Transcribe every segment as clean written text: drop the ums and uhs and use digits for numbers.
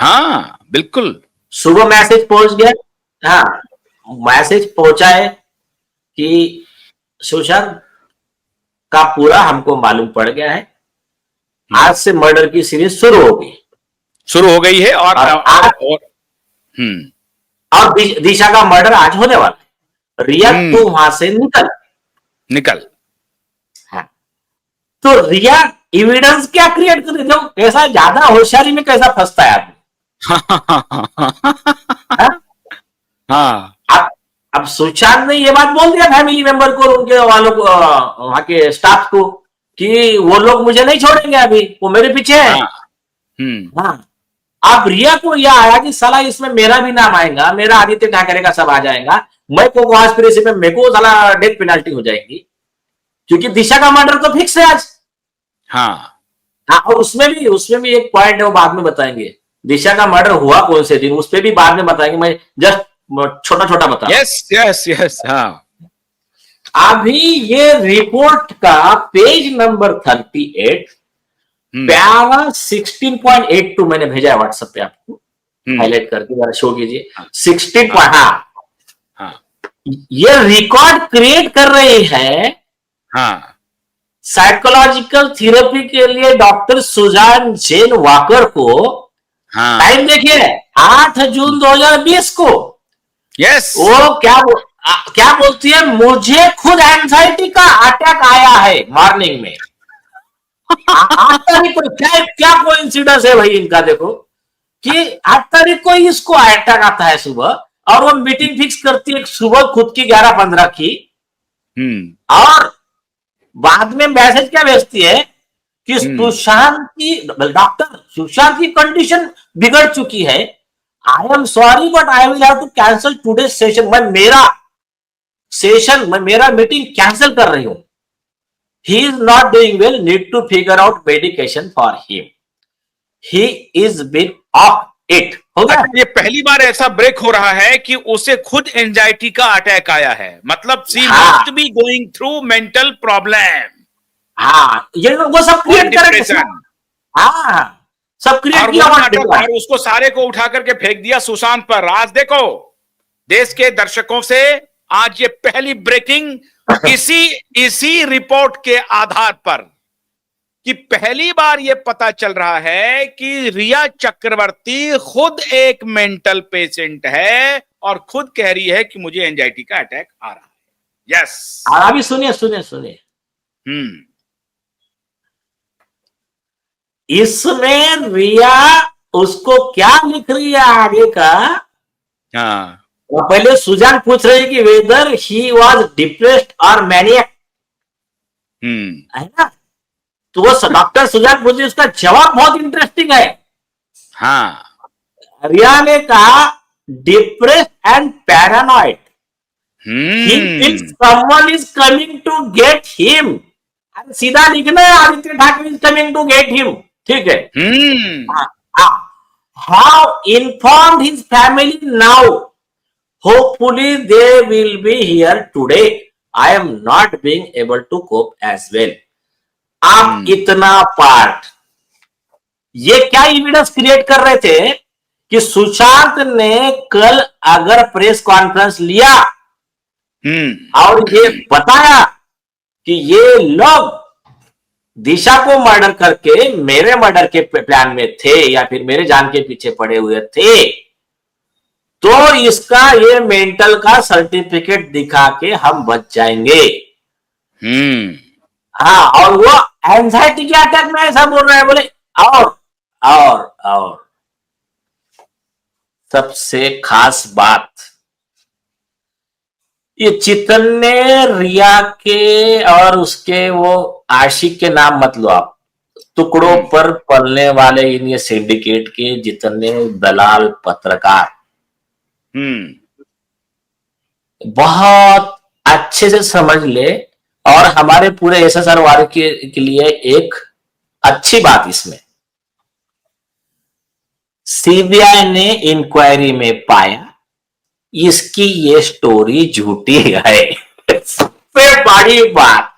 हाँ बिल्कुल। सुबह मैसेज पहुंच गया, हाँ मैसेज पहुंचा है कि सुशांत का पूरा हमको मालूम पड़ गया है, आज से मर्डर की सीरीज शुरू हो गई, शुरू हो गई है। और आज और दिशा का मर्डर आज होने वाला है। रिया तू वहां से निकल निकल। हाँ। तो रिया एविडेंस क्या क्रिएट कर रही है, कैसा ज्यादा होशियारी में कैसा फंसता है आदमी। हाँ अब सुशांत ने ये बात बोल दिया फैमिली मेंबर को, उनके वालों को, वहां के स्टाफ को, कि वो लोग मुझे नहीं छोड़ेंगे, अभी वो मेरे पीछे है। हाँ। अब रिया को यह आया कि साला इसमें मेरा भी नाम आएगा, मेरा आदित्य ठाकरे का सब आ जाएगा, मैं को कॉन्स्पिरेसी में मेरे को साला डेथ पेनल्टी हो जाएगी, क्योंकि दिशा का मर्डर तो फिक्स है आज। हाँ और उसमें भी एक पॉइंट है, वो बाद में बताएंगे। दिशा का मर्डर हुआ कौन से दिन, उस पर भी बाद में बताएंगे, मैं जस्ट छोटा छोटा बता। Yes yes yes. हाँ अभी ये रिपोर्ट का पेज नंबर 38 पैरा 16.82 मैंने भेजा है व्हाट्सएप पे, आपको हाईलाइट करके जरा शो कीजिए। 16 हाँ, ये रिकॉर्ड क्रिएट कर रही है हाँ, साइकोलॉजिकल थेरेपी के लिए डॉक्टर सुजान जेन वॉकर को। हाँ, टाइम देखिए 8 जून 2020 को। यस। वो क्या बोलती है, मुझे खुद एंजाइटी का अटैक आया है मॉर्निंग में। आता नहीं, क्या कोइंसिडेंस है भाई इनका, देखो कि 8 तारीख को इसको अटैक आता है सुबह, और वो मीटिंग फिक्स करती है सुबह खुद की 11:15 की। और बाद में मैसेज क्या भेजती है कि डॉक्टर सुशांत की कंडीशन बिगड़ चुकी है, I am sorry but I will have to cancel today session. मैं मेरा मीटिंग कैंसिल कर रही हूं। He is not doing well, need to figure out medication for him, he is been off it. हो गया। ये पहली बार ऐसा ब्रेक हो रहा है कि उसे खुद एंजाइटी का अटैक आया है, मतलब she must be going through mental problem. हाँ, ये वो सब क्रिएट करेंगे। हाँ, सब क्रिएट किया और उसको सारे को उठा करके फेंक दिया सुशांत पर। आज देखो देश के दर्शकों से आज ये पहली ब्रेकिंग इसी रिपोर्ट के आधार पर, कि पहली बार ये पता चल रहा है कि रिया चक्रवर्ती खुद एक मेंटल पेशेंट है और खुद कह रही है कि मुझे एंजाइटी का अटैक आ रहा है। यस। अभी सुनिए। इसमें रिया उसको क्या लिख रही है आगे का। हाँ, पहले सुजान पूछ रही है कि वेदर ही वॉज डिप्रेस्ड और मैनियक, है ना। तो वो डॉक्टर सुजान पूछ रही, उसका जवाब बहुत इंटरेस्टिंग है। हाँ, रिया ने कहा depressed and paranoid, he thinks someone is coming to get him। सीधा लिखना है Aditya Thackeray is coming to get him, ठीक है। How informed his family now, hopefully they will be here today, I am not being able to cope as well। आप इतना part ये क्या evidence create कर रहे थे कि सुशांत ने कल अगर प्रेस कॉन्फ्रेंस लिया और ये बताया कि ये लोग दिशा को मर्डर करके मेरे मर्डर के प्लान में थे या फिर मेरे जान के पीछे पड़े हुए थे, तो इसका ये मेंटल का सर्टिफिकेट दिखा के हम बच जाएंगे। हाँ, और वो एंजाइटी के अटैक में ऐसा बोल रहे हैं, बोले और सबसे खास बात, ये चितन ने रिया के और उसके वो आशिक के नाम मत लो आप, टुकड़ों पर पलने वाले इन ये सिंडिकेट के जितने दलाल पत्रकार बहुत अच्छे से समझ ले। और हमारे पूरे एसएसआर वाले के लिए एक अच्छी बात इसमें, सीबीआई ने इंक्वायरी में पाया इसकी ये स्टोरी झूठी है। सबसे बड़ी बात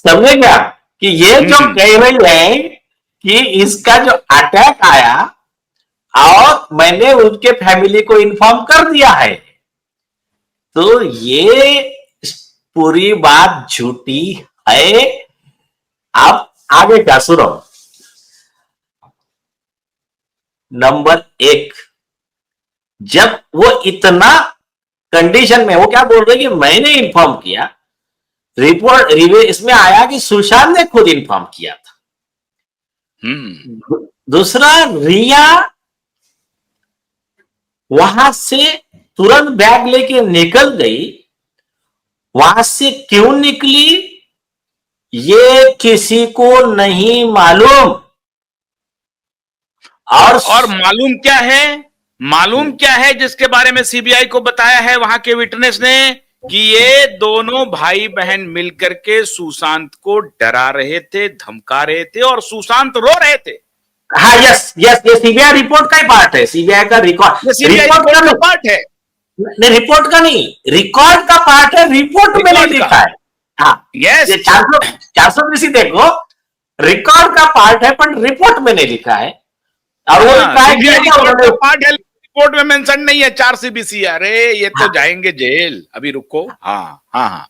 समझे क्या, कि ये जो कह रही है कि इसका जो अटैक आया और मैंने उनके फैमिली को इन्फॉर्म कर दिया है, तो ये पूरी बात झूठी है। अब आगे क्या सुनो। नंबर एक, जब वो इतना कंडीशन में, वो क्या बोल रहे कि मैंने इन्फॉर्म किया, रिपोर्ट इसमें आया कि सुशांत ने खुद इन्फॉर्म किया था। दूसरा, रिया वहां से तुरंत बैग लेके निकल गई, वहां से क्यों निकली ये किसी को नहीं मालूम। और मालूम क्या है जिसके बारे में सीबीआई को बताया है वहां के विटनेस ने, कि ये दोनों भाई बहन मिलकर के सुशांत को डरा रहे थे, धमका रहे थे और सुशांत रो रहे थे। हाँ, यस यस, ये सीबीआई रिपोर्ट का ही पार्ट है, सीबीआई का रिकॉर्ड, रिपोर्ट का पार्ट है। नहीं, रिपोर्ट का नहीं, रिकॉर्ड का पार्ट है, रिपोर्ट में नहीं लिखा है। हाँ, यस, 400 देखो, रिकॉर्ड का पार्ट है पर रिपोर्ट में नहीं लिखा है। और वो पार्ट है, रिपोर्ट में मेंशन नहीं है 4 CBC। अरे ये तो जाएंगे जेल, अभी रुको। हाँ हाँ हाँ,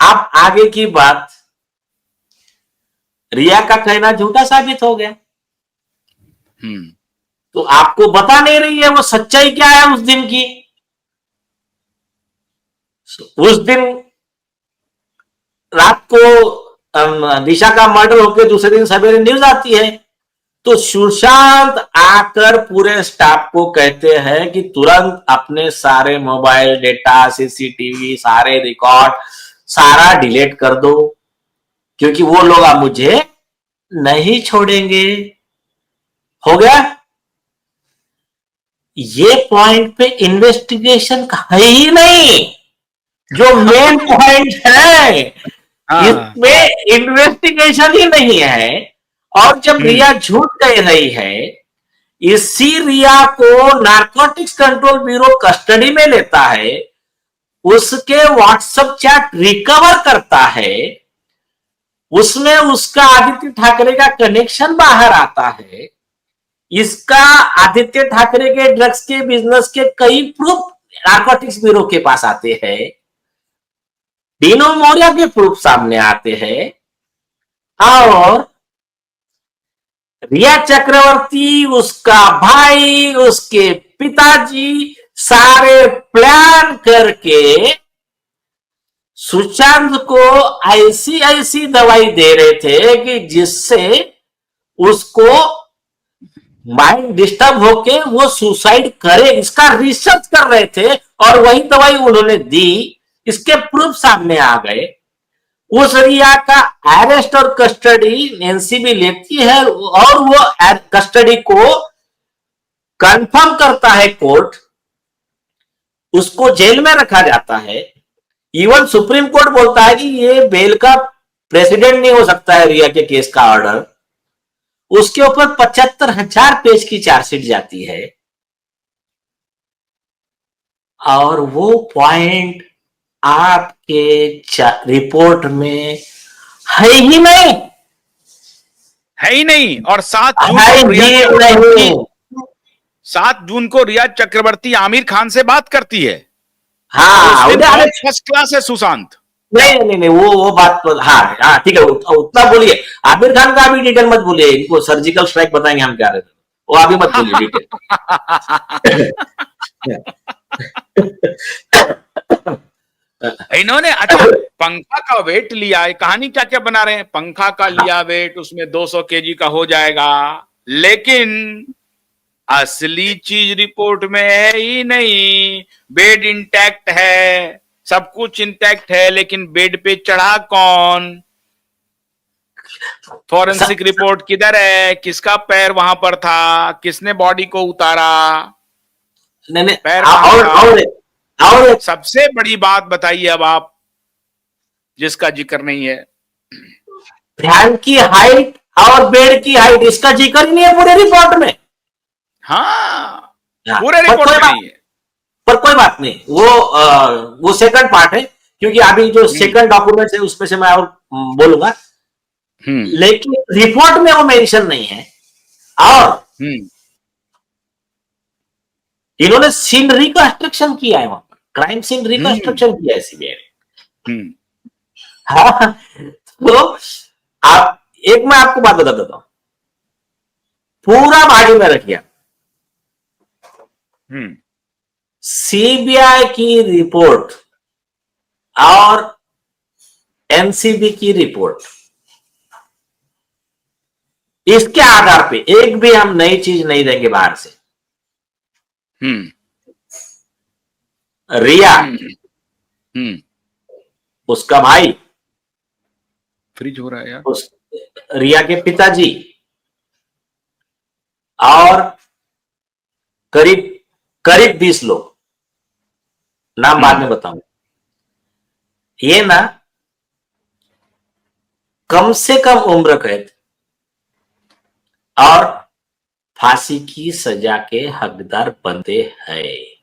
आप आगे की बात, रिया का कहना झूठा साबित हो गया। तो आपको बता नहीं रही है वो सच्चाई क्या है उस दिन की। उस दिन रात को दिशा का मर्डर होकर दूसरे दिन सवेरे न्यूज आती है, तो सुशांत आकर पूरे स्टाफ को कहते हैं कि तुरंत अपने सारे मोबाइल डेटा, सीसीटीवी, सारे रिकॉर्ड सारा डिलीट कर दो, क्योंकि वो लोग अब मुझे नहीं छोड़ेंगे। हो गया। ये पॉइंट पे इन्वेस्टिगेशन है ही नहीं, जो मेन पॉइंट है इसमें इन्वेस्टिगेशन ही नहीं है। और जब रिया झूठ कह रही है, इसी रिया को नारकोटिक्स कंट्रोल ब्यूरो कस्टडी में लेता है, उसके व्हाट्सएप चैट रिकवर करता है, उसमें उसका आदित्य ठाकरे का कनेक्शन बाहर आता है, इसका आदित्य ठाकरे के ड्रग्स के बिजनेस के कई प्रूफ नारकोटिक्स ब्यूरो के पास आते हैं, डीनो मौर्य के प्रूफ सामने आते हैं, और रिया चक्रवर्ती, उसका भाई, उसके पिताजी सारे प्लान करके सुशांत को ऐसी दवाई दे रहे थे कि जिससे उसको माइंड डिस्टर्ब होके वो सुसाइड करे, इसका रिसर्च कर रहे थे और वही दवाई उन्होंने दी। इसके प्रूफ सामने आ गए। उस रिया का अरेस्ट और कस्टडी एनसीबी लेती है और वो कस्टडी को कंफर्म करता है कोर्ट, उसको जेल में रखा जाता है। इवन सुप्रीम कोर्ट बोलता है कि ये बेल का प्रेसिडेंट नहीं हो सकता है रिया के केस का ऑर्डर। उसके ऊपर 75,000 पेज की चार्जशीट जाती है और वो पॉइंट आपके रिपोर्ट में है ही नहीं, है ही नहीं। और 7 जून को रिया चक्रवर्ती आमिर खान से बात करती है। हाँ, फर्स्ट क्लास है सुशांत। नहीं, वो बात तो हाँ ठीक है, उतना बोलिए। आमिर खान का अभी डिटेल मत बोलिए, इनको सर्जिकल स्ट्राइक बताएंगे हम क्या रहे थे, वो अभी मत बोलिए डिटेल। इन्होंने अच्छा पंखा का वेट लिया है, कहानी क्या क्या बना रहे हैं। पंखा का लिया वेट, उसमें 200 kg का हो जाएगा, लेकिन असली चीज रिपोर्ट में है ही नहीं। बेड इंटैक्ट है, सब कुछ इंटैक्ट है, लेकिन बेड पे चढ़ा कौन? फॉरेंसिक रिपोर्ट किधर है? किसका पैर वहां पर था? किसने बॉडी को उतारा? नहीं, पैर और सबसे बड़ी बात बताइए अब आप, जिसका जिक्र नहीं है। फैन की हाइट और बेड की हाइट, इसका जिक्र ही नहीं है पूरे रिपोर्ट में। हाँ, पूरे रिपोर्ट में नहीं है। पर कोई बात नहीं, वो सेकंड पार्ट है, क्योंकि अभी जो सेकंड डॉक्यूमेंट है उसमें से मैं और बोलूंगा। लेकिन रिपोर्ट में वो मेंशन नहीं है। और इन्होंने सीन रिकंस्ट्रक्शन किया है, वहां पर क्राइम सीन रिकंस्ट्रक्शन किया है सीबीआई ने। हाँ, तो आप एक मैं आपको बात बता देता हूं, पूरा बाजू में रखिए। सीबीआई की रिपोर्ट और एनसीबी की रिपोर्ट, इसके आधार पे एक भी हम नई चीज नहीं देंगे बाहर से। रिया, उसका भाई, फ्रिज हो रहा है यार, उस रिया के पिताजी और करीब करीब 20 लोग, नाम बाद में बताऊंगा, ये ना कम से कम उम्र कैद और फांसी की सजा के हकदार बनते हैं।